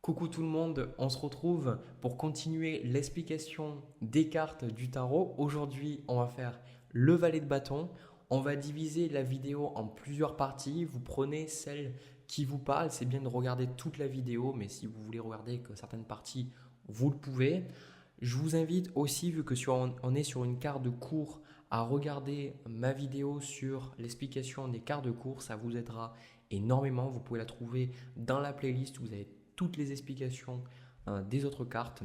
Coucou tout le monde, on se retrouve pour continuer l'explication des cartes du tarot. Aujourd'hui, on va faire le valet de bâton. On va diviser la vidéo en plusieurs parties. Vous prenez celle qui vous parle. C'est bien de regarder toute la vidéo, mais si vous voulez regarder que certaines parties, vous le pouvez. Je vous invite aussi, vu que on est sur une carte de cours, à regarder ma vidéo sur l'explication des cartes de cours. Ça vous aidera énormément. Vous pouvez la trouver dans la playlist. Vous avez toutes les explications des autres cartes.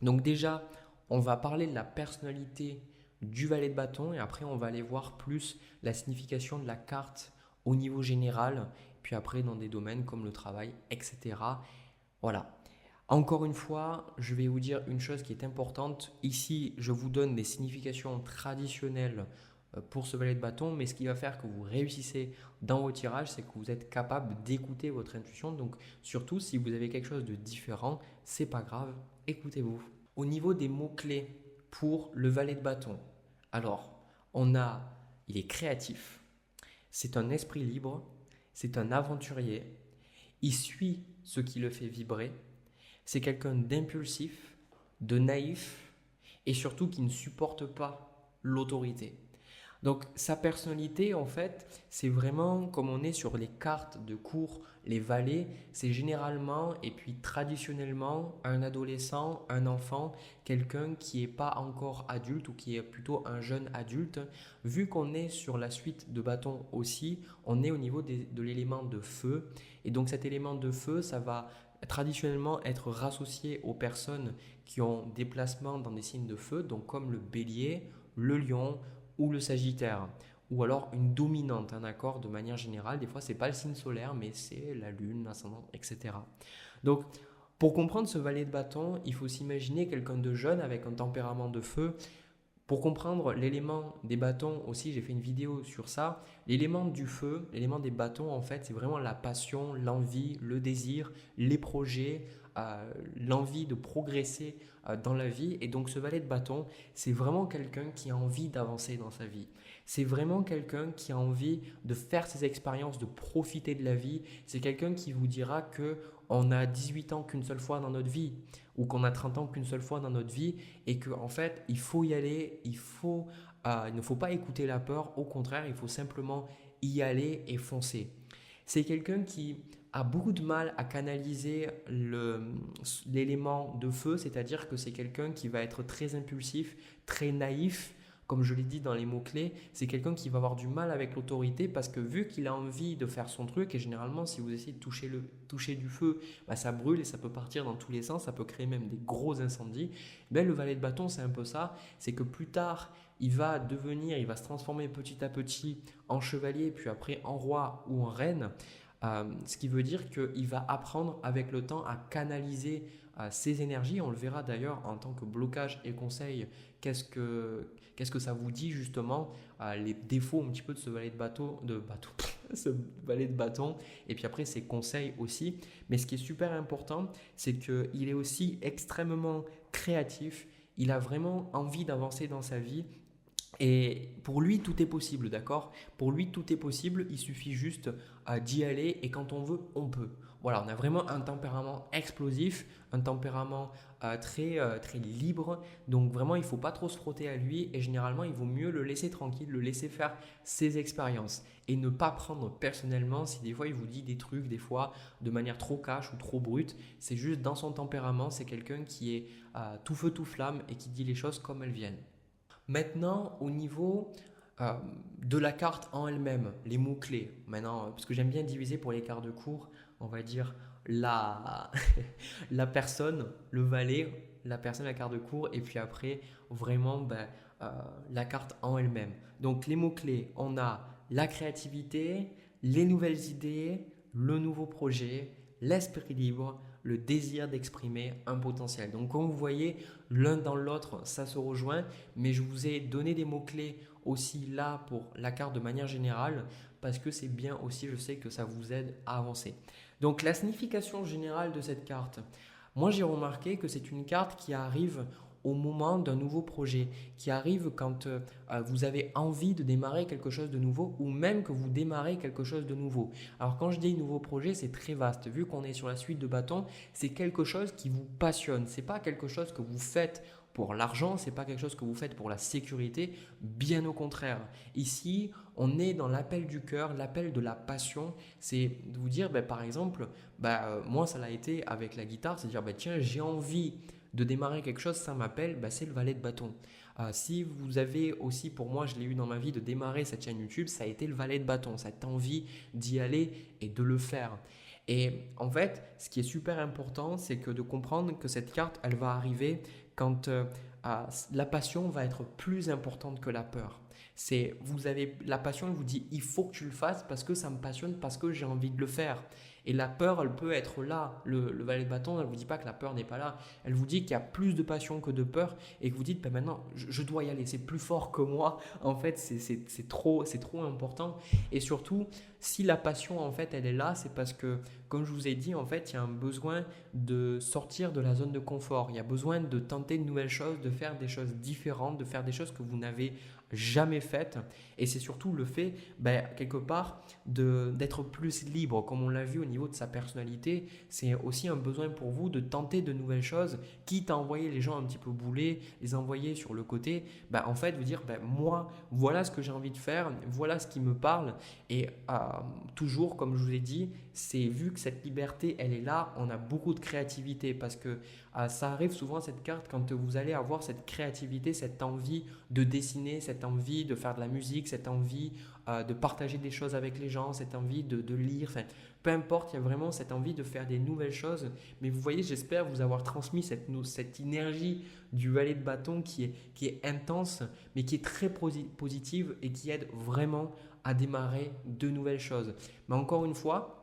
Donc déjà, on va parler de la personnalité du valet de bâton et après on va aller voir plus la signification de la carte au niveau général, puis après dans des domaines comme le travail, etc. Voilà. Encore une fois, je vais vous dire une chose qui est importante. Ici, je vous donne des significations traditionnelles pour ce valet de bâton, mais ce qui va faire que vous réussissez dans vos tirages, c'est que vous êtes capable d'écouter votre intuition. Donc surtout, si vous avez quelque chose de différent, c'est pas grave, écoutez-vous. Au niveau des mots-clés pour le valet de bâton, alors, il est créatif, c'est un esprit libre, c'est un aventurier, il suit ce qui le fait vibrer, c'est quelqu'un d'impulsif, de naïf et surtout qui ne supporte pas l'autorité. Donc sa personnalité, en fait, c'est vraiment comme on est sur les cartes de cours, les valets, c'est généralement et puis traditionnellement un adolescent, un enfant, quelqu'un qui n'est pas encore adulte ou qui est plutôt un jeune adulte. Vu qu'on est sur la suite de bâtons aussi, on est au niveau de l'élément de feu. Et donc cet élément de feu, ça va traditionnellement être rassocié aux personnes qui ont des placements dans des signes de feu, donc comme le bélier, le lion, ou le Sagittaire, ou alors une dominante, un accord de manière générale. Des fois, ce n'est pas le signe solaire, mais c'est la lune, l'ascendant, etc. Donc, pour comprendre ce valet de bâton, il faut s'imaginer quelqu'un de jeune avec un tempérament de feu. Pour comprendre l'élément des bâtons aussi, j'ai fait une vidéo sur ça. L'élément du feu, l'élément des bâtons, en fait, c'est vraiment la passion, l'envie, le désir, les projets, l'envie de progresser dans la vie. Et donc ce valet de bâton, c'est vraiment quelqu'un qui a envie d'avancer dans sa vie. C'est vraiment quelqu'un qui a envie de faire ses expériences, de profiter de la vie. C'est quelqu'un qui vous dira que on a 18 ans qu'une seule fois dans notre vie ou qu'on a 30 ans qu'une seule fois dans notre vie et qu'en fait, il faut y aller, il ne faut pas écouter la peur, au contraire, il faut simplement y aller et foncer. C'est quelqu'un qui a beaucoup de mal à canaliser l'élément de feu, c'est-à-dire que c'est quelqu'un qui va être très impulsif, très naïf. Comme je l'ai dit dans les mots-clés, c'est quelqu'un qui va avoir du mal avec l'autorité parce que vu qu'il a envie de faire son truc, et généralement si vous essayez de toucher du feu, bah, ça brûle et ça peut partir dans tous les sens, ça peut créer même des gros incendies. Ben, le valet de bâton, c'est un peu ça, c'est que plus tard, il va se transformer petit à petit en chevalier, puis après en roi ou en reine. Ce qui veut dire qu'il va apprendre avec le temps à canaliser ses énergies. On le verra d'ailleurs en tant que blocage et conseil. Qu'est-ce que ça vous dit justement, les défauts un petit peu de ce valet ce valet de bâton, et puis après ses conseils aussi. Mais ce qui est super important, c'est qu'il est aussi extrêmement créatif. Il a vraiment envie d'avancer dans sa vie. Et pour lui, tout est possible, d'accord? Pour lui, tout est possible, il suffit juste d'y aller et quand on veut, on peut. Voilà, on a vraiment un tempérament explosif, un tempérament très libre. Donc vraiment, il ne faut pas trop se frotter à lui et généralement, il vaut mieux le laisser tranquille, le laisser faire ses expériences et ne pas prendre personnellement si des fois il vous dit des trucs, des fois de manière trop cash ou trop brute. C'est juste dans son tempérament, c'est quelqu'un qui est tout feu, tout flamme et qui dit les choses comme elles viennent. Maintenant, au niveau de la carte en elle-même, les mots-clés. Maintenant, parce que j'aime bien diviser pour les cartes de cours, on va dire la, la personne, le valet, la personne, la carte de cours, et puis après, vraiment la carte en elle-même. Donc, les mots-clés, on a la créativité, les nouvelles idées, le nouveau projet, l'esprit libre, le désir d'exprimer un potentiel. Donc comme vous voyez, l'un dans l'autre, ça se rejoint, mais je vous ai donné des mots-clés aussi là pour la carte de manière générale, parce que c'est bien aussi, je sais que ça vous aide à avancer. Donc la signification générale de cette carte, moi j'ai remarqué que c'est une carte qui arrive au moment d'un nouveau projet, qui arrive quand vous avez envie de démarrer quelque chose de nouveau ou même que vous démarrez quelque chose de nouveau. Alors quand je dis nouveau projet, c'est très vaste. Vu qu'on est sur la suite de bâtons, c'est quelque chose qui vous passionne. Ce n'est pas quelque chose que vous faites pour l'argent, ce n'est pas quelque chose que vous faites pour la sécurité, bien au contraire. Ici, on est dans l'appel du cœur, l'appel de la passion. C'est de vous dire, par exemple, moi ça l'a été avec la guitare, c'est dire, tiens, j'ai envie de démarrer quelque chose, ça m'appelle, c'est le valet de bâton. Si vous avez aussi, pour moi, je l'ai eu dans ma vie, de démarrer cette chaîne YouTube, ça a été le valet de bâton, cette envie d'y aller et de le faire. Et en fait, ce qui est super important, c'est que de comprendre que cette carte, elle va arriver quand la passion va être plus importante que la peur. Vous avez la passion, elle vous dit il faut que tu le fasses parce que ça me passionne, parce que j'ai envie de le faire. Et la peur, elle peut être là. Le valet de bâton, elle ne vous dit pas que la peur n'est pas là. Elle vous dit qu'il y a plus de passion que de peur et que vous dites maintenant, je dois y aller. C'est plus fort que moi. En fait, c'est trop important. Et surtout, si la passion, en fait, elle est là, c'est parce que, comme je vous ai dit, en fait, il y a un besoin de sortir de la zone de confort. Il y a besoin de tenter de nouvelles choses, de faire des choses différentes, de faire des choses que vous n'avez jamais faites. Et c'est surtout le fait, quelque part, d'être plus libre. Comme on l'a vu au niveau de sa personnalité, c'est aussi un besoin pour vous de tenter de nouvelles choses, quitte à envoyer les gens un petit peu bouler, les envoyer sur le côté. En fait, vous dire, moi, voilà ce que j'ai envie de faire, voilà ce qui me parle. Et toujours, comme je vous ai dit, c'est vu que cette liberté, elle est là, on a beaucoup de créativité parce que ça arrive souvent cette carte quand vous allez avoir cette créativité, cette envie de dessiner, cette envie de faire de la musique, cette envie de partager des choses avec les gens, cette envie de lire, peu importe, il y a vraiment cette envie de faire des nouvelles choses. Mais vous voyez, j'espère vous avoir transmis cette énergie du valet de bâton qui est intense, mais qui est très positive et qui aide vraiment à démarrer de nouvelles choses. Mais encore une fois,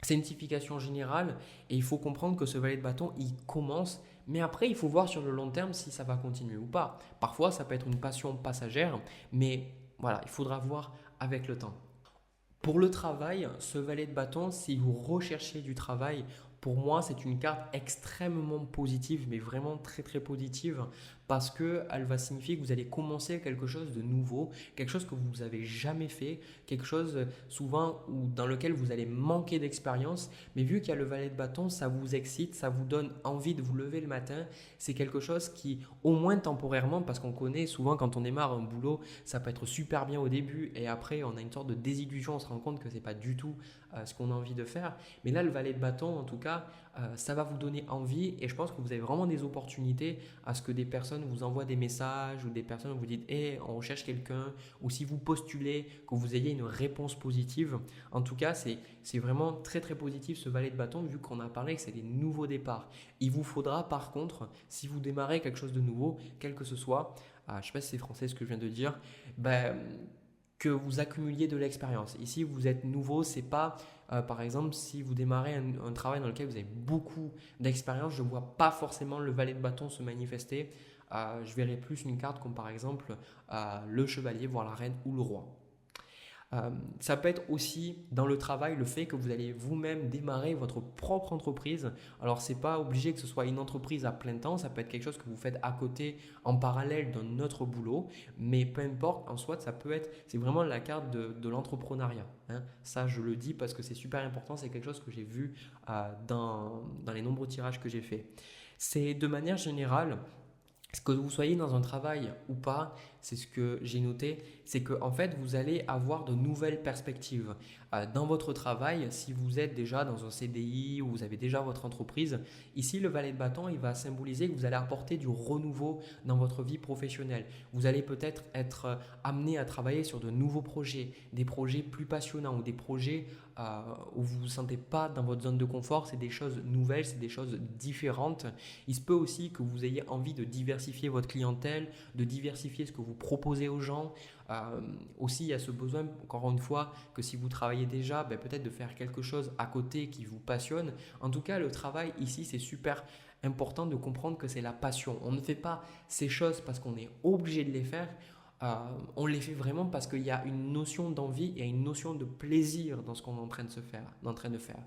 c'est une signification générale et il faut comprendre que ce valet de bâton, il commence, mais après, il faut voir sur le long terme si ça va continuer ou pas. Parfois, ça peut être une passion passagère, mais voilà, il faudra voir avec le temps. Pour le travail, ce valet de bâton, si vous recherchez du travail, pour moi, c'est une carte extrêmement positive, mais vraiment très très positive, parce qu'elle va signifier que vous allez commencer quelque chose de nouveau, quelque chose que vous n'avez jamais fait, quelque chose souvent dans lequel vous allez manquer d'expérience. Mais vu qu'il y a le valet de bâton, ça vous excite, ça vous donne envie de vous lever le matin. C'est quelque chose qui, au moins temporairement, parce qu'on connaît souvent quand on démarre un boulot, ça peut être super bien au début et après on a une sorte de désillusion, on se rend compte que ce n'est pas du tout ce qu'on a envie de faire. Mais là, le valet de bâton, en tout cas, ça va vous donner envie et je pense que vous avez vraiment des opportunités à ce que des personnes vous envoient des messages ou des personnes vous dites hey, on recherche quelqu'un, ou si vous postulez, que vous ayez une réponse positive. En tout cas, c'est vraiment très très positif ce valet de bâton vu qu'on a parlé que c'est des nouveaux départs. Il vous faudra par contre, si vous démarrez quelque chose de nouveau, quel que ce soit, je ne sais pas si c'est français ce que je viens de dire, que vous accumuliez de l'expérience. Ici, vous êtes nouveau, c'est pas, par exemple, si vous démarrez un travail dans lequel vous avez beaucoup d'expérience, je ne vois pas forcément le valet de bâton se manifester. Je verrai plus une carte comme par exemple le chevalier, voire la reine ou le roi. Ça peut être aussi dans le travail le fait que vous allez vous-même démarrer votre propre entreprise. Alors, ce n'est pas obligé que ce soit une entreprise à plein temps, ça peut être quelque chose que vous faites à côté en parallèle d'un autre boulot, mais peu importe, en soit, c'est vraiment la carte de l'entrepreneuriat. Ça, je le dis parce que c'est super important, c'est quelque chose que j'ai vu dans les nombreux tirages que j'ai faits. C'est de manière générale, que vous soyez dans un travail ou pas, c'est ce que j'ai noté, c'est que en fait vous allez avoir de nouvelles perspectives. Dans votre travail, si vous êtes déjà dans un CDI ou vous avez déjà votre entreprise, ici le valet de bâton, il va symboliser que vous allez apporter du renouveau dans votre vie professionnelle. Vous allez peut-être être amené à travailler sur de nouveaux projets, des projets plus passionnants ou des projets où vous ne vous sentez pas dans votre zone de confort, c'est des choses nouvelles, c'est des choses différentes. Il se peut aussi que vous ayez envie de diversifier votre clientèle, de diversifier ce que vous proposez aux gens. Aussi, il y a ce besoin, encore une fois, que si vous travaillez déjà, peut-être de faire quelque chose à côté qui vous passionne. En tout cas, le travail ici, c'est super important de comprendre que c'est la passion. On ne fait pas ces choses parce qu'on est obligé de les faire. On les fait vraiment parce qu'il y a une notion d'envie et une notion de plaisir dans ce qu'on est en train de faire.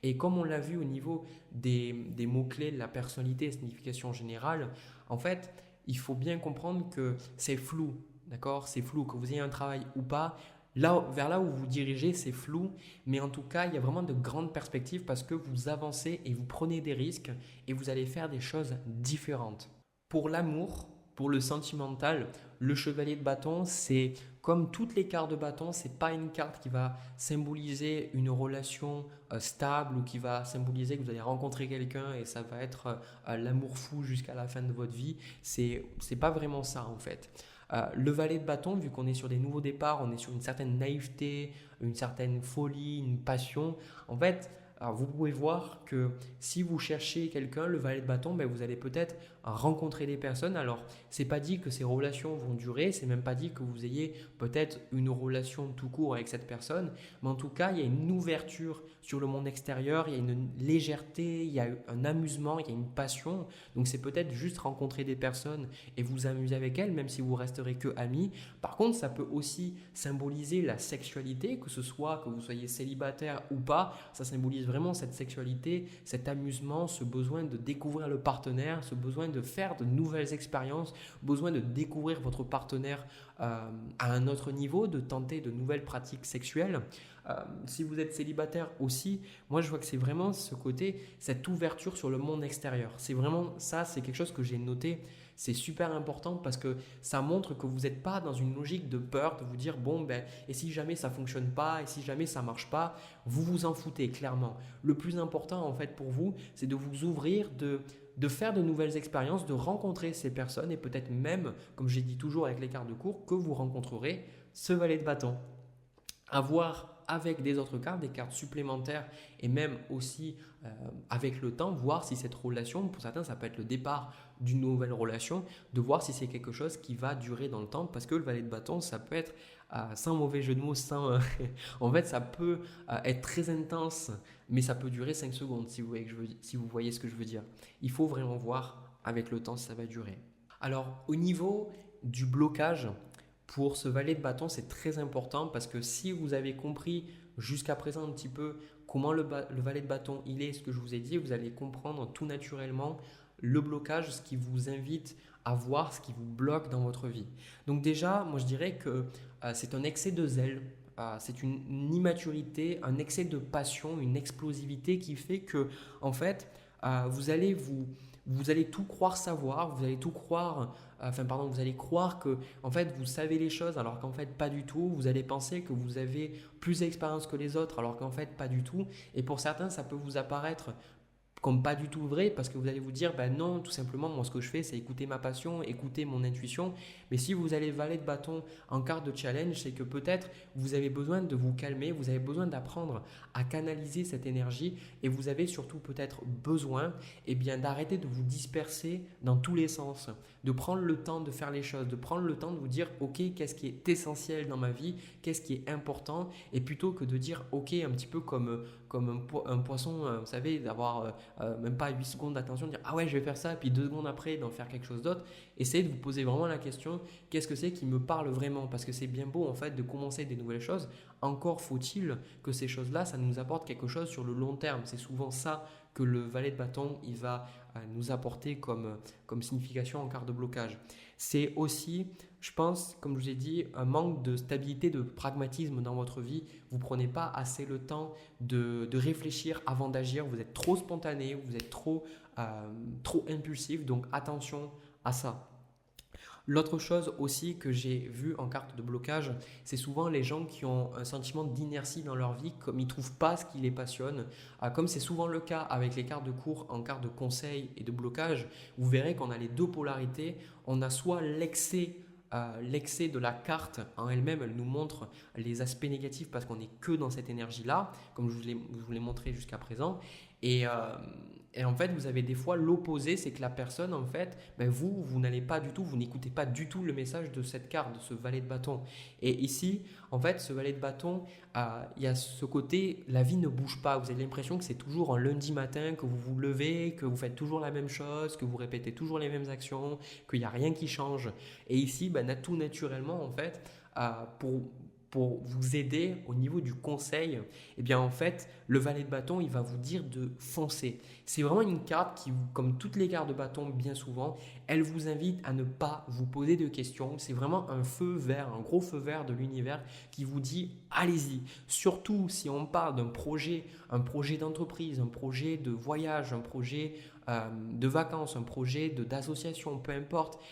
Et comme on l'a vu au niveau des mots-clés de la personnalité et signification générale, en fait, il faut bien comprendre que c'est flou, d'accord? C'est flou, que vous ayez un travail ou pas. Là, vers là où vous dirigez, c'est flou, mais en tout cas, il y a vraiment de grandes perspectives parce que vous avancez et vous prenez des risques et vous allez faire des choses différentes. Pour l'amour, pour le sentimental, le chevalier de bâton, c'est comme toutes les cartes de bâton, c'est pas une carte qui va symboliser une relation stable ou qui va symboliser que vous allez rencontrer quelqu'un et ça va être l'amour fou jusqu'à la fin de votre vie. C'est pas vraiment ça en fait. Le valet de bâton, vu qu'on est sur des nouveaux départs, on est sur une certaine naïveté, une certaine folie, une passion. En fait, alors vous pouvez voir que si vous cherchez quelqu'un, le valet de bâton, ben vous allez peut-être rencontrer des personnes. Alors, c'est pas dit que ces relations vont durer, c'est même pas dit que vous ayez peut-être une relation tout court avec cette personne, mais en tout cas, il y a une ouverture sur le monde extérieur, il y a une légèreté, il y a un amusement, il y a une passion. Donc, c'est peut-être juste rencontrer des personnes et vous amuser avec elles, même si vous resterez que amis. Par contre, ça peut aussi symboliser la sexualité, que ce soit que vous soyez célibataire ou pas. Ça symbolise vraiment cette sexualité, cet amusement, ce besoin de découvrir le partenaire, ce besoin de faire de nouvelles expériences, besoin de découvrir votre partenaire à un autre niveau, de tenter de nouvelles pratiques sexuelles. Si vous êtes célibataire aussi, moi je vois que c'est vraiment ce côté, cette ouverture sur le monde extérieur. C'est vraiment ça, c'est quelque chose que j'ai noté. C'est super important parce que ça montre que vous n'êtes pas dans une logique de peur, de vous dire bon ben et si jamais ça fonctionne pas, et si jamais ça marche pas, vous vous en foutez clairement. Le plus important en fait pour vous, c'est de vous ouvrir, de faire de nouvelles expériences, de rencontrer ces personnes et peut-être même, comme j'ai dit toujours avec les cartes de cours, que vous rencontrerez ce valet de bâton. Avoir avec des autres cartes, des cartes supplémentaires et même aussi avec le temps, voir si cette relation, pour certains ça peut être le départ d'une nouvelle relation, de voir si c'est quelque chose qui va durer dans le temps parce que le valet de bâton ça peut être, sans mauvais jeu de mots, en fait ça peut être très intense mais ça peut durer 5 secondes si vous voyez ce que je veux dire. Il faut vraiment voir avec le temps si ça va durer. Alors au niveau du blocage, pour ce valet de bâton, c'est très important parce que si vous avez compris jusqu'à présent un petit peu comment le valet de bâton il est, ce que je vous ai dit, vous allez comprendre tout naturellement le blocage, ce qui vous invite à voir ce qui vous bloque dans votre vie. Donc déjà, moi je dirais que c'est un excès de zèle, c'est une immaturité, un excès de passion, une explosivité qui fait que en fait, vous allez tout croire savoir, vous allez tout croire, vous allez croire que en fait vous savez les choses alors qu'en fait pas du tout. Vous allez penser que vous avez plus d'expérience que les autres alors qu'en fait pas du tout. Et pour certains, ça peut vous apparaître comme pas du tout vrai parce que vous allez vous dire ben non, tout simplement moi ce que je fais c'est écouter ma passion, écouter mon intuition. Mais si vous allez valet de bâton en carte de challenge, c'est que peut-être vous avez besoin de vous calmer, vous avez besoin d'apprendre à canaliser cette énergie et vous avez surtout peut-être besoin d'arrêter de vous disperser dans tous les sens, de prendre le temps de faire les choses, de prendre le temps de vous dire ok, qu'est-ce qui est essentiel dans ma vie, qu'est-ce qui est important, et plutôt que de dire ok un petit peu comme un poisson, vous savez, d'avoir même pas 8 secondes d'attention, de dire ah ouais je vais faire ça, et puis 2 secondes après d'en faire quelque chose d'autre. Essayez de vous poser vraiment la question, qu'est-ce que c'est qui me parle vraiment? Parce que c'est bien beau en fait de commencer des nouvelles choses, encore faut-il que ces choses-là, ça nous apporte quelque chose sur le long terme. C'est souvent ça que le valet de bâton il va nous apporter comme signification en carte de blocage. C'est aussi, je pense, comme je vous ai dit, un manque de stabilité, de pragmatisme dans votre vie. Vous ne prenez pas assez le temps de réfléchir avant d'agir. Vous êtes trop spontané, vous êtes trop impulsif. Donc attention à ça. L'autre chose aussi que j'ai vu en carte de blocage, c'est souvent les gens qui ont un sentiment d'inertie dans leur vie, comme ils ne trouvent pas ce qui les passionne. Comme c'est souvent le cas avec les cartes de cours en carte de conseil et de blocage, vous verrez qu'on a les deux polarités. On a soit l'excès de la carte en elle-même, elle nous montre les aspects négatifs parce qu'on n'est que dans cette énergie-là, comme je vous l'ai montré jusqu'à présent. Et en fait, vous avez des fois l'opposé, c'est que la personne, en fait, vous n'allez pas du tout, vous n'écoutez pas du tout le message de cette carte, de ce valet de bâton. Et ici, en fait, ce valet de bâton, il y a ce côté, la vie ne bouge pas. Vous avez l'impression que c'est toujours un lundi matin que vous vous levez, que vous faites toujours la même chose, que vous répétez toujours les mêmes actions, qu'il n'y a rien qui change. Et ici, tout naturellement, en fait, pour pour vous aider au niveau du conseil, eh bien en fait, le valet de bâton, il va vous dire de foncer. C'est vraiment une carte qui, comme toutes les cartes de bâton bien souvent, elle vous invite à ne pas vous poser de questions. C'est vraiment un feu vert, un gros feu vert de l'univers qui vous dit allez-y. Surtout si on parle d'un projet, un projet d'entreprise, un projet de voyage, un projet de vacances, un projet d'association, peu importe.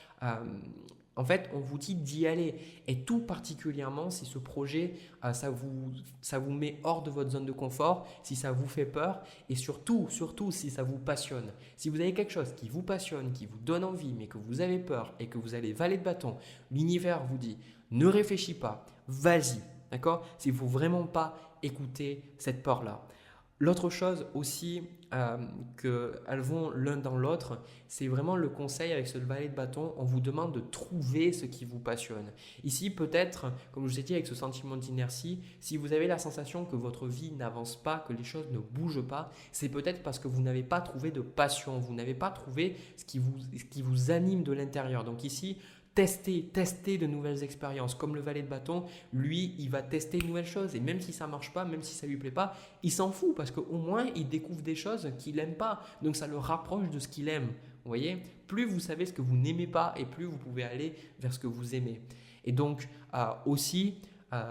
En fait, on vous dit d'y aller. Et tout particulièrement si ce projet, ça vous met hors de votre zone de confort, si ça vous fait peur et surtout si ça vous passionne. Si vous avez quelque chose qui vous passionne, qui vous donne envie, mais que vous avez peur et que vous allez valet de bâton, l'univers vous dit ne réfléchis pas, vas-y. D'accord? Il ne faut vraiment pas écouter cette peur-là. L'autre chose aussi qu'elles vont l'un dans l'autre, c'est vraiment le conseil avec ce valet de bâton. On vous demande de trouver ce qui vous passionne. Ici, peut-être, comme je vous ai dit, avec ce sentiment d'inertie, si vous avez la sensation que votre vie n'avance pas, que les choses ne bougent pas, c'est peut-être parce que vous n'avez pas trouvé de passion, vous n'avez pas trouvé ce qui vous anime de l'intérieur. Donc ici, tester de nouvelles expériences. Comme le valet de bâton, lui, il va tester de nouvelles choses. Et même si ça ne marche pas, même si ça ne lui plaît pas, il s'en fout parce qu'au moins, il découvre des choses qu'il n'aime pas. Donc, ça le rapproche de ce qu'il aime. Vous voyez? Plus vous savez ce que vous n'aimez pas et plus vous pouvez aller vers ce que vous aimez. Et donc, aussi,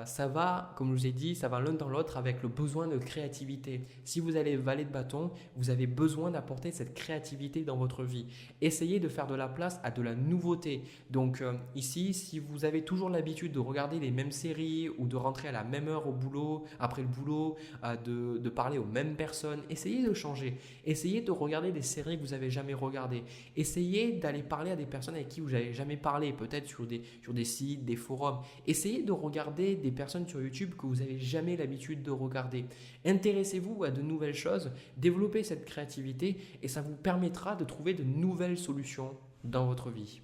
ça va, comme je vous ai dit, ça va l'un dans l'autre avec le besoin de créativité. Si vous allez valet de bâton, vous avez besoin d'apporter cette créativité dans votre vie. Essayez de faire de la place à de la nouveauté. Donc ici, si vous avez toujours l'habitude de regarder les mêmes séries ou de rentrer à la même heure au boulot, après le boulot, de parler aux mêmes personnes, essayez de changer. Essayez de regarder des séries que vous n'avez jamais regardées. Essayez d'aller parler à des personnes avec qui vous n'avez jamais parlé, peut-être sur des sites, des forums. Essayez de regarder des personnes sur YouTube que vous n'avez jamais l'habitude de regarder. Intéressez-vous à de nouvelles choses, développez cette créativité et ça vous permettra de trouver de nouvelles solutions dans votre vie.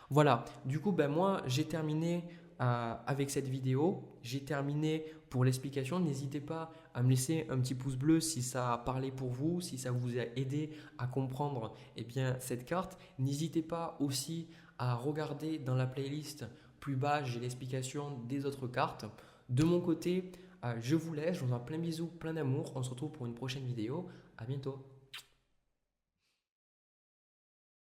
Voilà, du coup, moi j'ai terminé avec cette vidéo. J'ai terminé pour l'explication. N'hésitez pas à me laisser un petit pouce bleu si ça a parlé pour vous, si ça vous a aidé à comprendre cette carte. N'hésitez pas aussi à regarder dans la playlist plus bas, j'ai l'explication des autres cartes. De mon côté, je vous laisse, je vous envoie plein de bisous, plein d'amour. On se retrouve pour une prochaine vidéo. À bientôt.